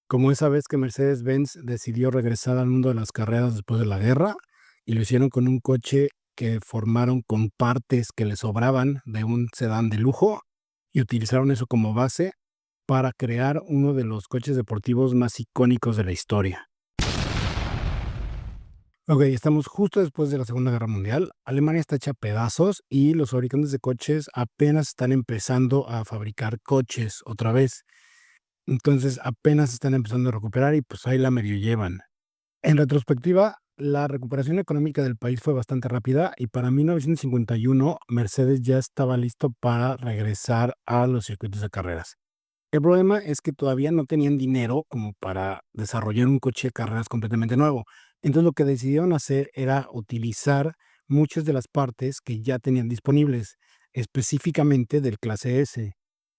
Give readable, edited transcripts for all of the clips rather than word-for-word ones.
Como esa vez que Mercedes-Benz decidió regresar al mundo de las carreras después de la guerra, y lo hicieron con un coche que formaron con partes que le sobraban de un sedán de lujo, y utilizaron eso como base para crear uno de los coches deportivos más icónicos de la historia. Okey, estamos justo después de la Segunda Guerra Mundial. Alemania está hecha pedazos y los fabricantes de coches apenas están empezando a fabricar coches otra vez. Entonces, apenas están empezando a recuperar y, pues, ahí la medio llevan. En retrospectiva, la recuperación económica del país fue bastante rápida y para 1951 Mercedes ya estaba listo para regresar a los circuitos de carreras. El problema es que todavía no tenían dinero como para desarrollar un coche de carreras completamente nuevo. Entonces lo que decidieron hacer era utilizar muchas de las partes que ya tenían disponibles, específicamente del clase S.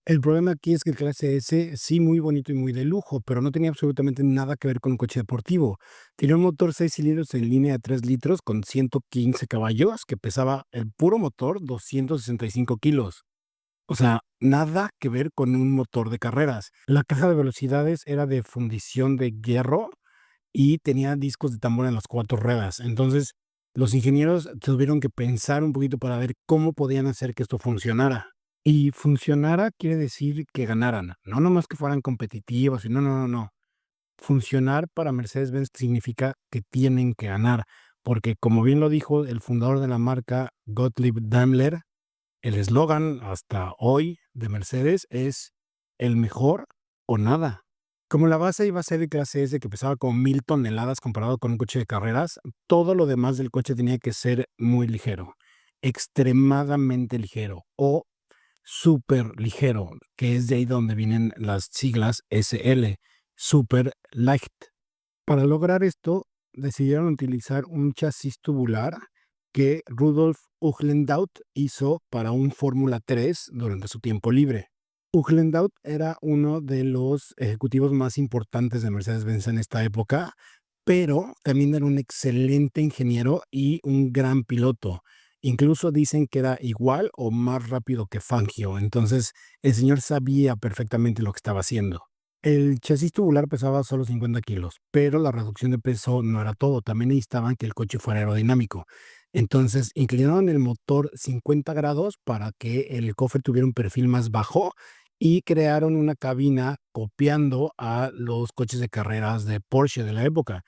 El problema aquí es que el clase S, sí, muy bonito y muy de lujo, pero no tenía absolutamente nada que ver con un coche deportivo. Tenía un motor 6 cilindros en línea de 3 litros con 115 caballos que pesaba el puro motor 265 kilos. O sea, nada que ver con un motor de carreras. La caja de velocidades era de fundición de hierro y tenía discos de tambor en las 4 ruedas. Entonces, los ingenieros tuvieron que pensar un poquito para ver cómo podían hacer que esto funcionara. Y funcionara quiere decir que ganaran, no nomás que fueran competitivos y no. Funcionar para Mercedes-Benz significa que tienen que ganar, porque como bien lo dijo el fundador de la marca, Gottlieb Daimler, el eslogan hasta hoy de Mercedes es: "El mejor o nada". Como la base iba a ser el clase S, que pesaba como 1000 toneladas comparado con un coche de carreras, todo lo demás del coche tenía que ser muy ligero, extremadamente ligero o súper ligero, que es de ahí donde vienen las siglas SL, Super Light. Para lograr esto, decidieron utilizar un chasis tubular que Rudolf Uhlendaut hizo para un Fórmula 3 durante su tiempo libre. Uhlendaut era uno de los ejecutivos más importantes de Mercedes-Benz en esta época, pero también era un excelente ingeniero y un gran piloto. Incluso dicen que era igual o más rápido que Fangio. Entonces, el señor sabía perfectamente lo que estaba haciendo. El chasis tubular pesaba solo 50 kilos, pero la reducción de peso no era todo. También necesitaban que el coche fuera aerodinámico. Entonces, inclinaron el motor 50 grados para que el cofre tuviera un perfil más bajo y crearon una cabina copiando a los coches de carreras de Porsche de la época.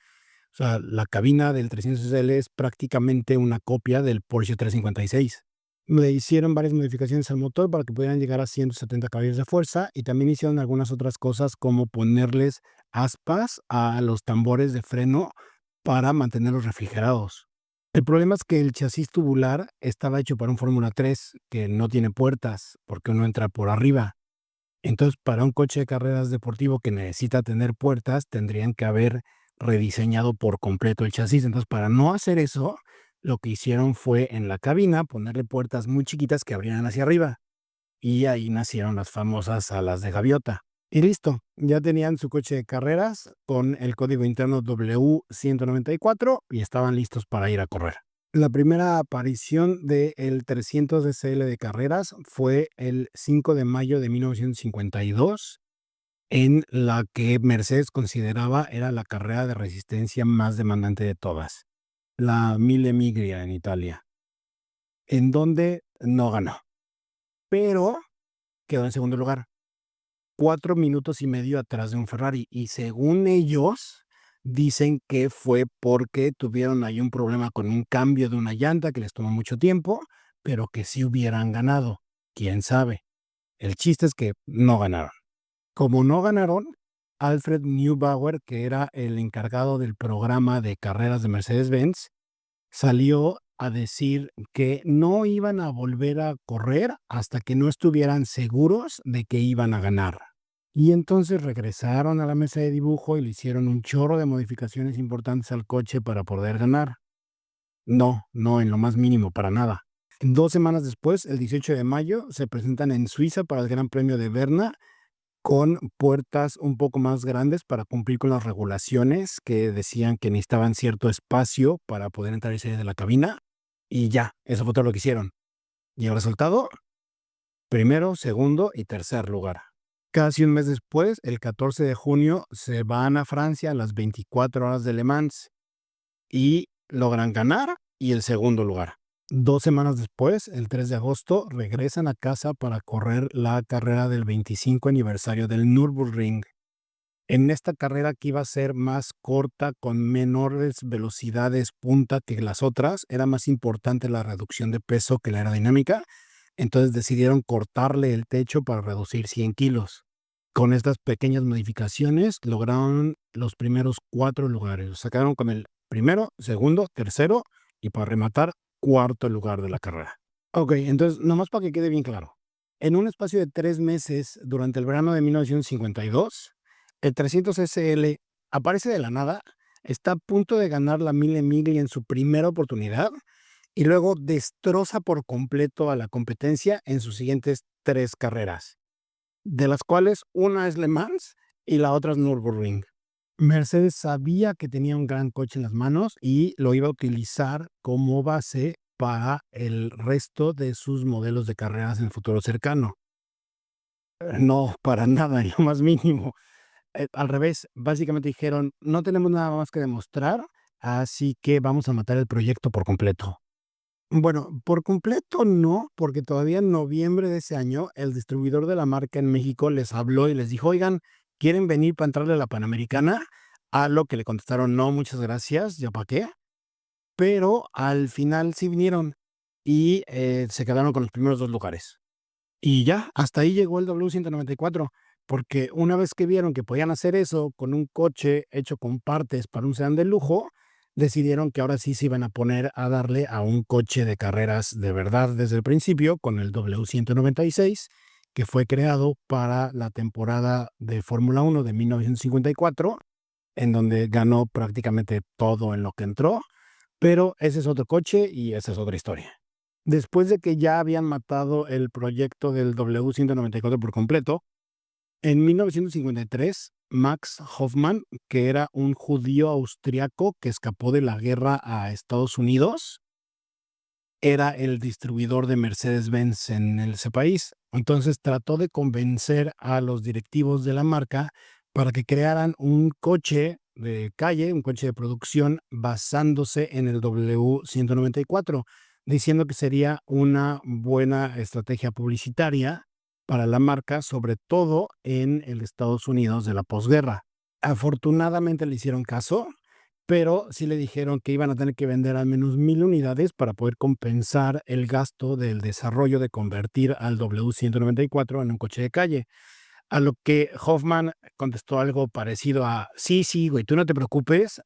O sea, la cabina del 300SL es prácticamente una copia del Porsche 356. Le hicieron varias modificaciones al motor para que pudieran llegar a 170 caballos de fuerza y también hicieron algunas otras cosas como ponerles aspas a los tambores de freno para mantenerlos refrigerados. El problema es que el chasis tubular estaba hecho para un Fórmula 3 que no tiene puertas porque uno entra por arriba. Entonces, para un coche de carreras deportivo que necesita tener puertas, tendrían que haber rediseñado por completo el chasis. Entonces, para no hacer eso, lo que hicieron fue en la cabina ponerle puertas muy chiquitas que abrieran hacia arriba. Y ahí nacieron las famosas alas de gaviota. Y listo, ya tenían su coche de carreras con el código interno W194 y estaban listos para ir a correr. La primera aparición del 300 SL de carreras fue el 5 de mayo de 1952, en la que Mercedes consideraba era la carrera de resistencia más demandante de todas, la Mille Miglia en Italia, en donde no ganó, pero quedó en segundo lugar, 4 minutos y medio atrás de un Ferrari, y según ellos, dicen que fue porque tuvieron ahí un problema con un cambio de una llanta que les tomó mucho tiempo, pero que sí hubieran ganado, quién sabe. El chiste es que no ganaron. Como no ganaron, Alfred Neubauer, que era el encargado del programa de carreras de Mercedes-Benz, salió a decir que no iban a volver a correr hasta que no estuvieran seguros de que iban a ganar. Y entonces regresaron a la mesa de dibujo y le hicieron un chorro de modificaciones importantes al coche para poder ganar. No, en lo más mínimo, para nada. 2 semanas después, el 18 de mayo, se presentan en Suiza para el Gran Premio de Berna con puertas un poco más grandes para cumplir con las regulaciones que decían que necesitaban cierto espacio para poder entrar y salir de la cabina. Y ya, eso fue todo lo que hicieron. Y el resultado, primero, segundo y tercer lugar. Casi un mes después, el 14 de junio, se van a Francia a las 24 horas de Le Mans y logran ganar y el segundo lugar. 2 semanas después, el 3 de agosto, regresan a casa para correr la carrera del 25 aniversario del Nürburgring. En esta carrera, que iba a ser más corta, con menores velocidades punta que las otras, era más importante la reducción de peso que la aerodinámica, entonces decidieron cortarle el techo para reducir 100 kilos. Con estas pequeñas modificaciones lograron los primeros 4 lugares. Sacaron con el primero, segundo, tercero y, para rematar, cuarto lugar de la carrera. Ok, entonces, nomás para que quede bien claro. En un espacio de 3 meses, durante el verano de 1952, el 300 SL aparece de la nada, está a punto de ganar la Mille Miglia en su primera oportunidad y luego destroza por completo a la competencia en sus siguientes 3 carreras, de las cuales una es Le Mans y la otra es Nürburgring. Mercedes sabía que tenía un gran coche en las manos y lo iba a utilizar como base para el resto de sus modelos de carreras en el futuro cercano. No, para nada, en lo más mínimo. Al revés, básicamente dijeron: "No tenemos nada más que demostrar, así que vamos a matar el proyecto por completo". Bueno, por completo no, porque todavía en noviembre de ese año, el distribuidor de la marca en México les habló y les dijo: "Oigan, ¿quieren venir para entrarle a la Panamericana?". A lo que le contestaron: "No, muchas gracias, ¿ya para qué?". Pero al final sí vinieron y, se quedaron con los primeros 2 lugares. Y ya, hasta ahí llegó el W194, porque una vez que vieron que podían hacer eso con un coche hecho con partes para un sedán de lujo, decidieron que ahora sí se iban a poner a darle a un coche de carreras de verdad desde el principio, con el W196, que fue creado para la temporada de Fórmula 1 de 1954, en donde ganó prácticamente todo en lo que entró, pero ese es otro coche y esa es otra historia. Después de que ya habían matado el proyecto del W194 por completo, en 1953, Max Hoffmann, que era un judío austriaco que escapó de la guerra a Estados Unidos, era el distribuidor de Mercedes-Benz en ese país. Entonces trató de convencer a los directivos de la marca para que crearan un coche de calle, un coche de producción basándose en el W194, diciendo que sería una buena estrategia publicitaria para la marca, sobre todo en el Estados Unidos de la posguerra. Afortunadamente le hicieron caso, pero sí le dijeron que iban a tener que vender al menos 1000 unidades para poder compensar el gasto del desarrollo de convertir al W194 en un coche de calle. A lo que Hoffman contestó algo parecido a: "Sí, sí, güey, tú no te preocupes,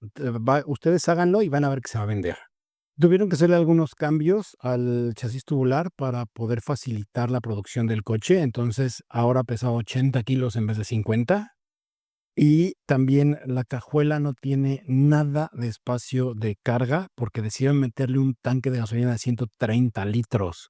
ustedes háganlo y van a ver que se va a vender". Tuvieron que hacerle algunos cambios al chasis tubular para poder facilitar la producción del coche, entonces ahora pesaba 80 kilos en vez de 50. Y también la cajuela no tiene nada de espacio de carga, porque decidieron meterle un tanque de gasolina de 130 litros.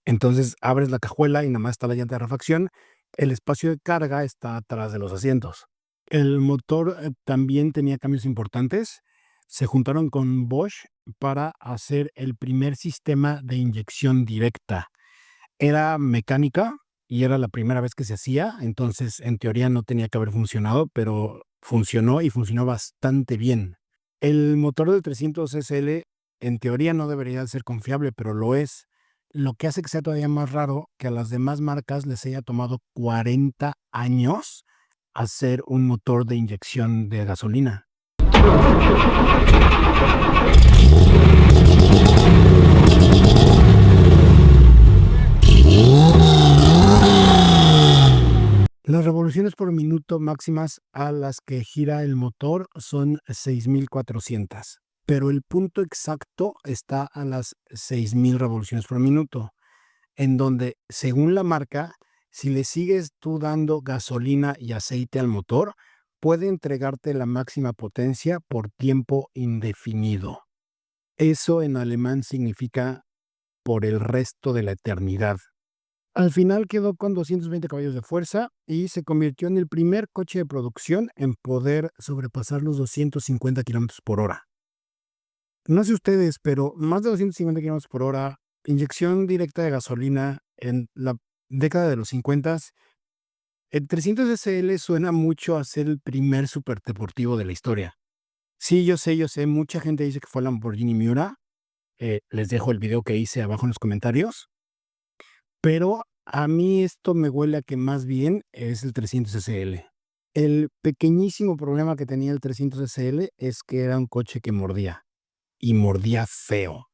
Entonces, abres la cajuela y nada más está la llanta de refacción. El espacio de carga está atrás de los asientos. El motor, también tenía cambios importantes. Se juntaron con Bosch para hacer el primer sistema de inyección directa. Era mecánica y era la primera vez que se hacía, entonces, en teoría, no tenía que haber funcionado, pero funcionó y funcionó bastante bien. El motor del 300 SL, en teoría, no debería ser confiable, pero lo es, lo que hace que sea todavía más raro que a las demás marcas les haya tomado 40 años hacer un motor de inyección de gasolina. Las revoluciones por minuto máximas a las que gira el motor son 6400, pero el punto exacto está a las 6000 revoluciones por minuto, en donde, según la marca, si le sigues tú dando gasolina y aceite al motor, puede entregarte la máxima potencia por tiempo indefinido. Eso en alemán significa por el resto de la eternidad. Al final quedó con 220 caballos de fuerza y se convirtió en el primer coche de producción en poder sobrepasar los 250 kilómetros por hora. No sé ustedes, pero más de 250 kilómetros por hora, inyección directa de gasolina en la década de los 50, El 300 SL suena mucho a ser el primer superdeportivo de la historia. Sí, yo sé, mucha gente dice que fue el Lamborghini Miura. Les dejo el video que hice abajo en los comentarios. Pero a mí esto me huele a que más bien es el 300 SL. El pequeñísimo problema que tenía el 300 SL es que era un coche que mordía, y mordía feo.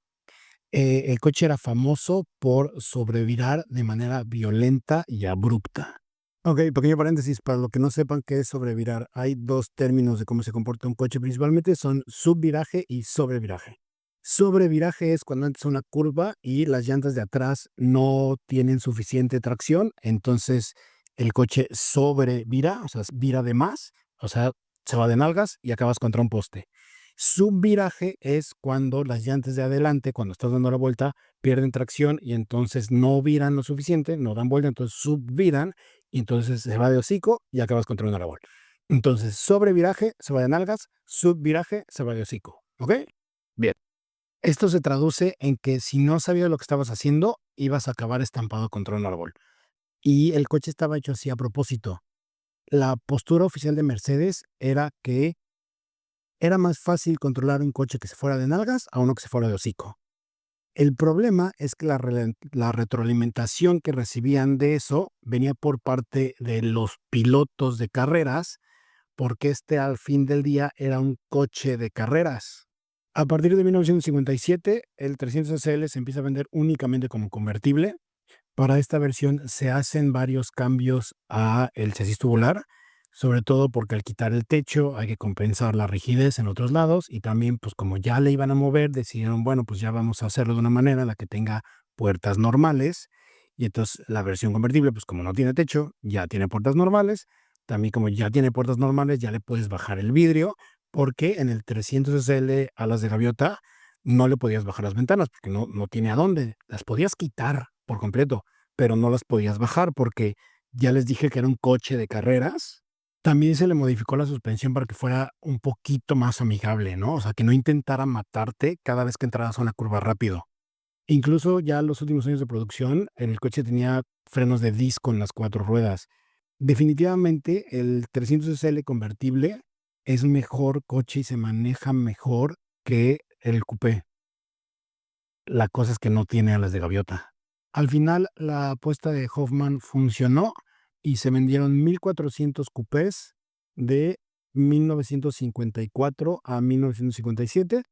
El coche era famoso por sobrevirar de manera violenta y abrupta. Ok, pequeño paréntesis, para los que no sepan qué es sobrevirar, hay dos términos de cómo se comporta un coche, principalmente son subviraje y sobreviraje. Sobreviraje es cuando entras a una curva y las llantas de atrás no tienen suficiente tracción, entonces el coche sobrevira, o sea, vira de más, o sea, se va de nalgas y acabas contra un poste. Subviraje es cuando las llantas de adelante, cuando estás dando la vuelta, pierden tracción y entonces no viran lo suficiente, no dan vuelta, entonces subviran y entonces se va de hocico y acabas contra un árbol. Entonces, sobreviraje se va de nalgas, subviraje se va de hocico. ¿Ok? Bien. Esto se traduce en que si no sabías lo que estabas haciendo, ibas a acabar estampado contra un árbol. Y el coche estaba hecho así a propósito. La postura oficial de Mercedes era que era más fácil controlar un coche que se fuera de nalgas a uno que se fuera de hocico. El problema es que la retroalimentación que recibían de eso venía por parte de los pilotos de carreras, porque al fin del día era un coche de carreras. A partir de 1957, el 300 SL se empieza a vender únicamente como convertible. Para esta versión se hacen varios cambios a el chasis tubular, sobre todo porque al quitar el techo hay que compensar la rigidez en otros lados y también pues como ya le iban a mover decidieron, bueno, pues ya vamos a hacerlo de una manera en la que tenga puertas normales y entonces la versión convertible pues como no tiene techo ya tiene puertas normales, también como ya tiene puertas normales ya le puedes bajar el vidrio porque en el 300 SL a las de gaviota no le podías bajar las ventanas porque no tiene a dónde, las podías quitar por completo, pero no las podías bajar porque ya les dije que era un coche de carreras. También se le modificó la suspensión para que fuera un poquito más amigable, ¿no? O sea, que no intentara matarte cada vez que entraras a una curva rápido. Incluso ya en los últimos años de producción, el coche tenía frenos de disco en las 4 ruedas. Definitivamente el 300 SL convertible es mejor coche y se maneja mejor que el coupé. La cosa es que no tiene alas de gaviota. Al final, la apuesta de Hoffman funcionó y se vendieron 1,400 cupés de 1954 a 1957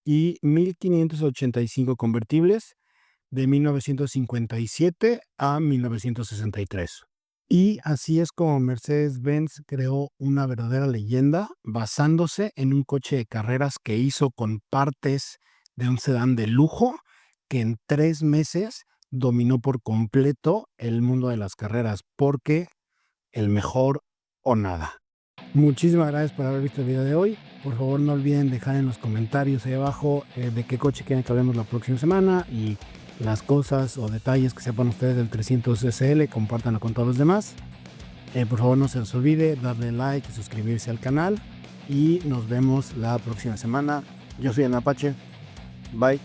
y 1,585 convertibles de 1957 a 1963. Y así es como Mercedes-Benz creó una verdadera leyenda basándose en un coche de carreras que hizo con partes de un sedán de lujo que en 3 meses dominó por completo el mundo de las carreras, porque el mejor o nada. Muchísimas gracias por haber visto el video de hoy. Por favor, no olviden dejar en los comentarios ahí abajo de qué coche quieren que hablemos la próxima semana y las cosas o detalles que sepan ustedes del 300 SL, compártanlo con todos los demás. Por favor, no se les olvide darle like y suscribirse al canal y nos vemos la próxima semana. Yo soy el Apache. Bye.